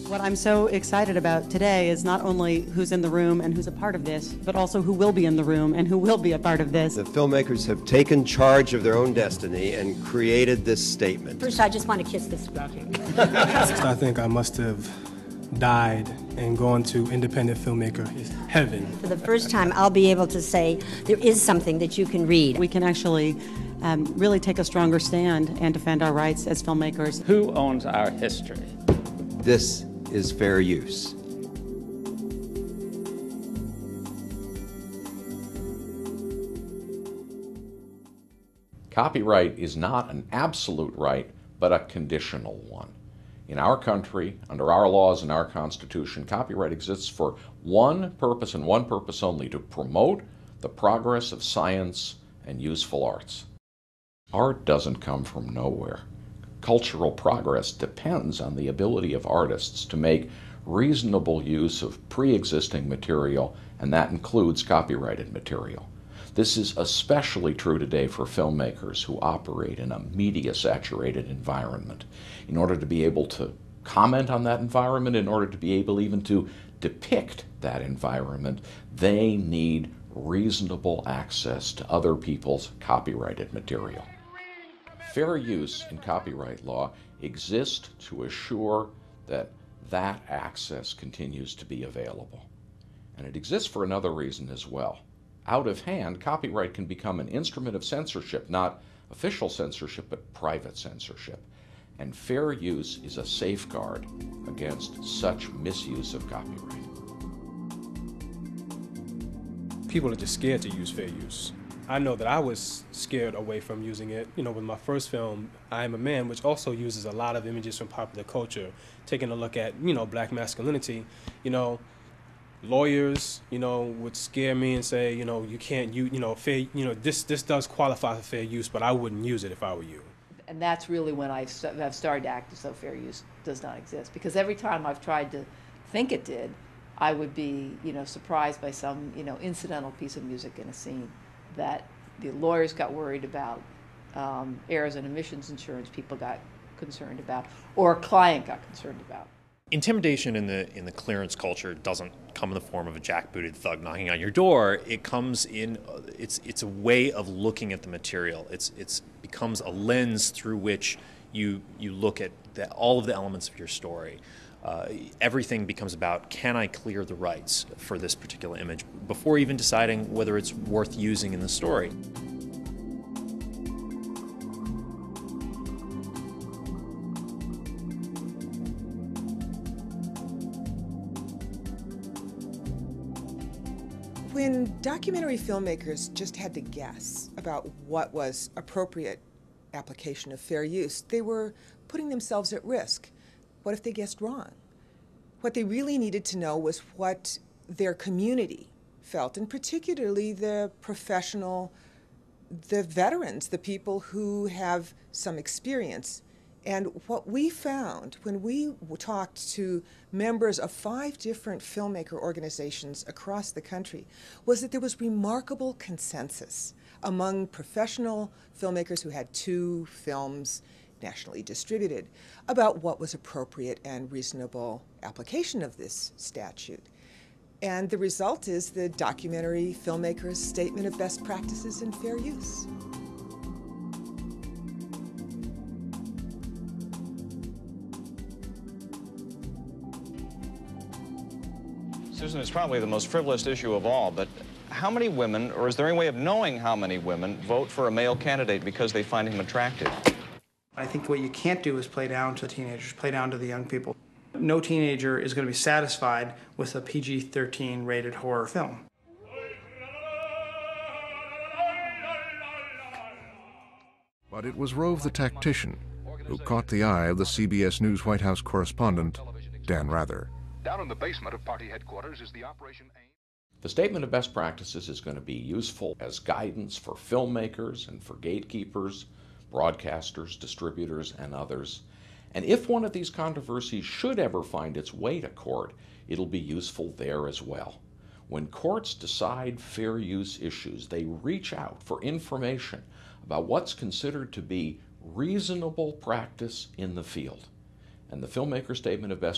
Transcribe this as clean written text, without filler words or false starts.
What I'm so excited about today is not only who's in the room and who's a part of this, but also who will be in the room and who will be a part of this. The filmmakers have taken charge of their own destiny and created this statement. First, I just want to kiss this stocking. I think I must have died and gone to independent filmmaker heaven. For the first time, I'll be able to say there is something that you can read. We can actually really take a stronger stand and defend our rights as filmmakers. Who owns our history? This is fair use. Copyright is not an absolute right, but a conditional one. In our country, under our laws and our Constitution, copyright exists for one purpose and one purpose only: to promote the progress of science and useful arts. Art doesn't come from nowhere. Cultural progress depends on the ability of artists to make reasonable use of pre-existing material, and that includes copyrighted material. This is especially true today for filmmakers who operate in a media-saturated environment. In order to be able to comment on that environment, in order to be able even to depict that environment, they need reasonable access to other people's copyrighted material. Fair use in copyright law exists to assure that that access continues to be available. And it exists for another reason as well. Out of hand, copyright can become an instrument of censorship, not official censorship, but private censorship. And fair use is a safeguard against such misuse of copyright. People are just scared to use fair use. I know that I was scared away from using it. You know, with my first film, I Am a Man, which also uses a lot of images from popular culture, taking a look at, black masculinity, lawyers, would scare me and say, you can't fair, this does qualify for fair use, but I wouldn't use it if I were you. And that's really when I've started to act as though fair use does not exist. Because every time I've tried to think it did, I would be, surprised by some, incidental piece of music in a scene that the lawyers got worried about, errors and omissions insurance people got concerned about, or a client got concerned about. Intimidation in the clearance culture doesn't come in the form of a jackbooted thug knocking on your door. It comes in, it's a way of looking at the material. It's becomes a lens through which you look at all of the elements of your story. Everything becomes about, can I clear the rights for this particular image before even deciding whether it's worth using in the story. When documentary filmmakers just had to guess about what was appropriate application of fair use, they were putting themselves at risk. What if they guessed wrong? What they really needed to know was what their community felt, and particularly the professional, the veterans, the people who have some experience. And what we found when we talked to members of 5 different filmmaker organizations across the country was that there was remarkable consensus among professional filmmakers who had 2 films nationally distributed about what was appropriate and reasonable application of this statute. And the result is the Documentary Filmmakers' Statement of Best Practices in Fair Use. Susan, it's probably the most frivolous issue of all, but how many women, or is there any way of knowing how many women, vote for a male candidate because they find him attractive? I think what you can't do is play down to teenagers, play down to the young people. No teenager is going to be satisfied with a PG-13 rated horror film. But it was Rove the Tactician who caught the eye of the CBS News White House correspondent, Dan Rather. Down in the basement of party headquarters is the Operation AIM. The Statement of Best Practices is going to be useful as guidance for filmmakers and for gatekeepers, broadcasters, distributors, and others. And if one of these controversies should ever find its way to court, it'll be useful there as well. When courts decide fair use issues, they reach out for information about what's considered to be reasonable practice in the field. And the Filmmaker Statement of Best